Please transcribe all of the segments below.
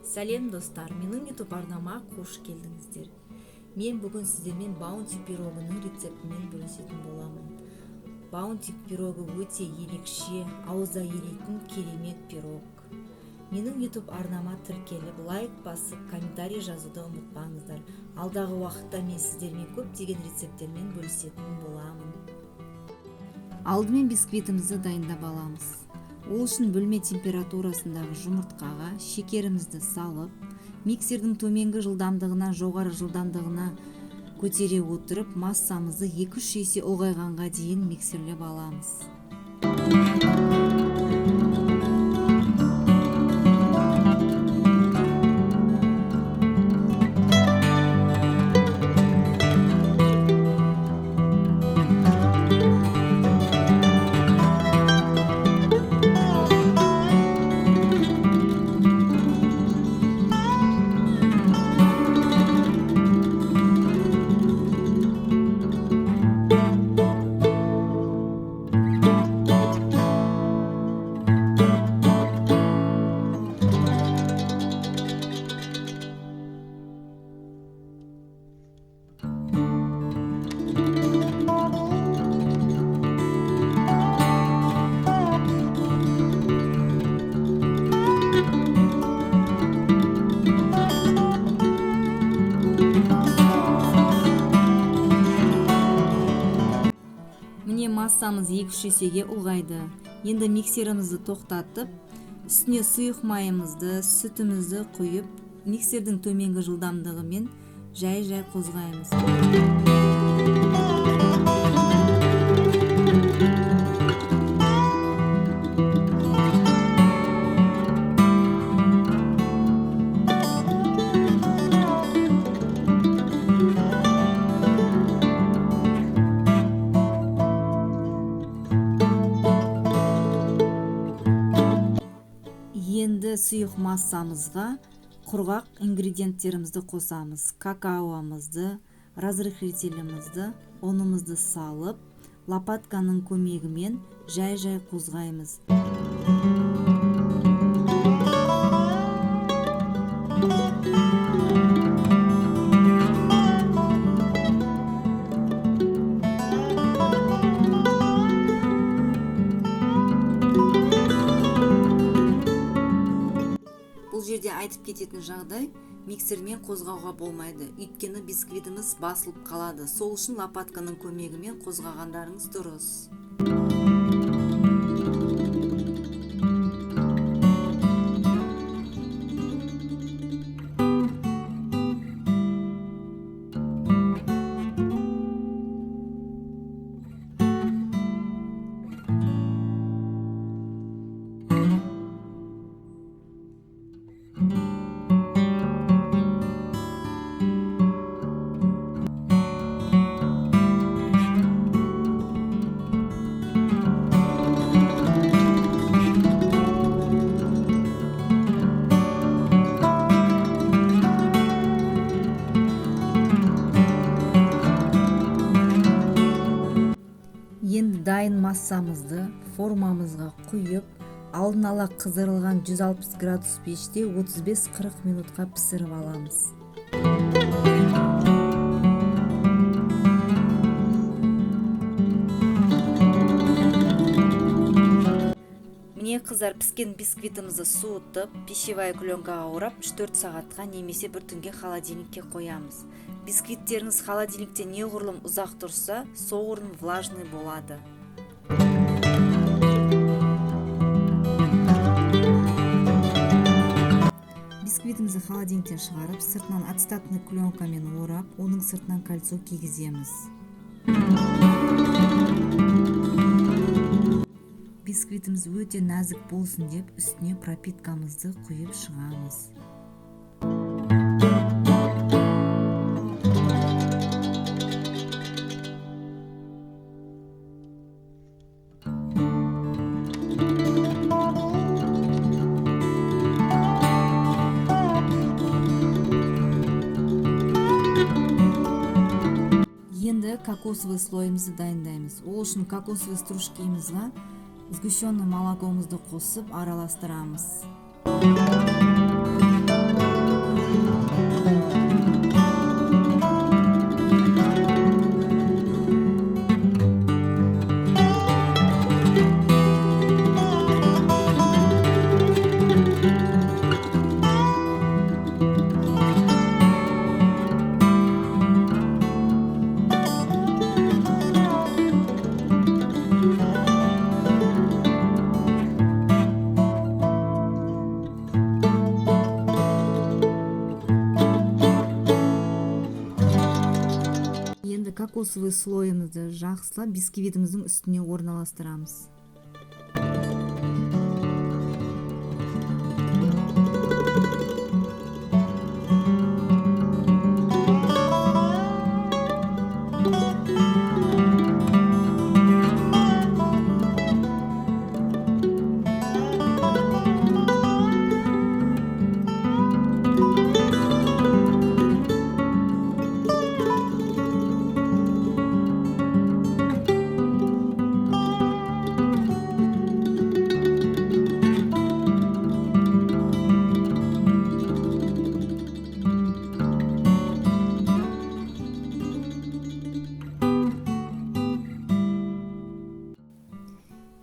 Сәлем достар, менің YouTube арнама қош келдіңіздер. Мен бүгін сіздермен баунти пирогының рецептімен бөлісетін боламын. Баунти пирогы өте ерекше, ауызда еритін керемет пирог. Менің YouTube арнама тіркеліп, лайк басып, комментарий жазуды ұмытпаңыздар. Алдағы уақытта мен сіздермен көптеген рецепттермен бөлісетін боламын. Алдымен бисквитімізді дайындап аламыз. Ол үшін бөлме температурасындағы жұмыртқаға шекерімізді салып, миксердің төменгі жылдамдығынан жоғары жылдамдығына көтере отырып, массамызды 2-3 есе ұлғайғанға дейін миксерлеп аламыз. Массамыз 2-3 есеге ұлғайды. Енді миксерімізді тоқтатып, үстіне сұйық майымызды, сүтімізді құйып, миксердің төменгі жылдамдығымен жай қозғаймыз. Енді сұйық массамызға құрғақ ингредиенттерімізді қосамыз. Какаоымызды, разрыхлителімізді, ұнымызды салып, лопатканың көмегімен жай қозғаймыз. Бұл жерде айтып кететін жағдай, миксермен қозғауға болмайды, өйткені бисквитіміз басылып қалады. Сол үшін лопатканың көмегімен қозғағандарыңыз дұрыс. Енді дайын массамызды формамызға құйып, алдын ала қыздырылған 160 градус пеште 35-40 минутқа пісіріп аламыз. Міне қыздар, піскен бисквитімізді суытып, пищевая пленкаға орап 3-4 сағатқа немесе бір түнге холодильникке қоямыз. Бисквиттеріңіз холодильникте неғұрлым ұзақ тұрса, соғұрлым влажный болады. Бисквитімізді холодильниктен шығарып, сыртынан ацетатный пленкамен орап, оның сыртынан кольцо кигіземіз. Бисквитіміз өте нәзік болсын деп, үстіне пропиткамызды құйып шығамыз. Енді кокосовый слойымызды дайындаймыз. Ол үшін кокосовый стружкимызға сгущенный молокомызды қосып араластырамыз. кокосовый слойымызды жақсылап бисквитіміздің үстіне орналастырамыз.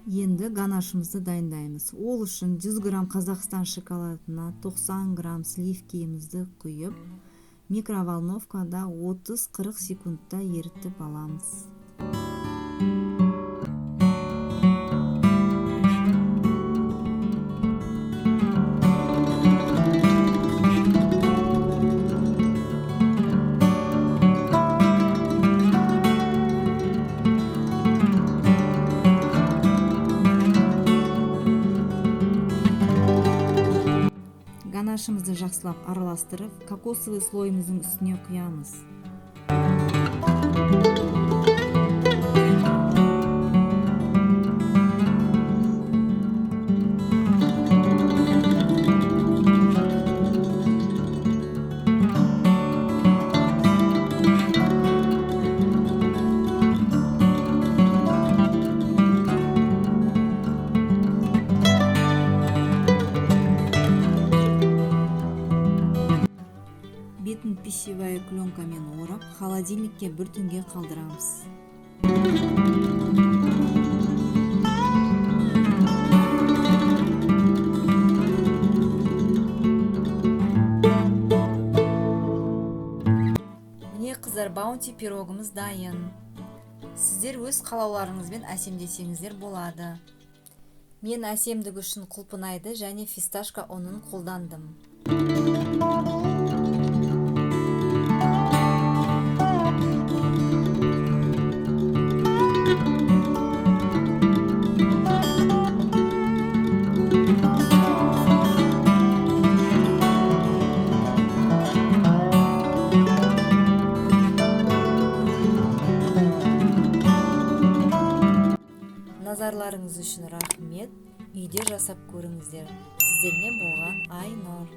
Енді ганашымызды дайындаймыз. Ол үшін 100 грамм Қазақстан шоколадына 90 грамм сливкемізді құйып, микроволновкада 30-40 секундта ерітіп аламыз. Ганашымызды жақсылап араластырып, кокосовый слойымыздың үстіне құямыз. Бетін пищевая пленкамен орап, холодильникке бір түнге қалдырамыз. Міне қыздар, баунти пирогымыз дайын. Сіздер өз қалауларыңызбен әсемдесеңіздер болады. Мен әсемдігі үшін құлпынайды және фисташка ұнын қолдандым. Назарларыңыз үшін рахмет. Үйде жасап көріңіздер. Сіздермен болған Айнұр.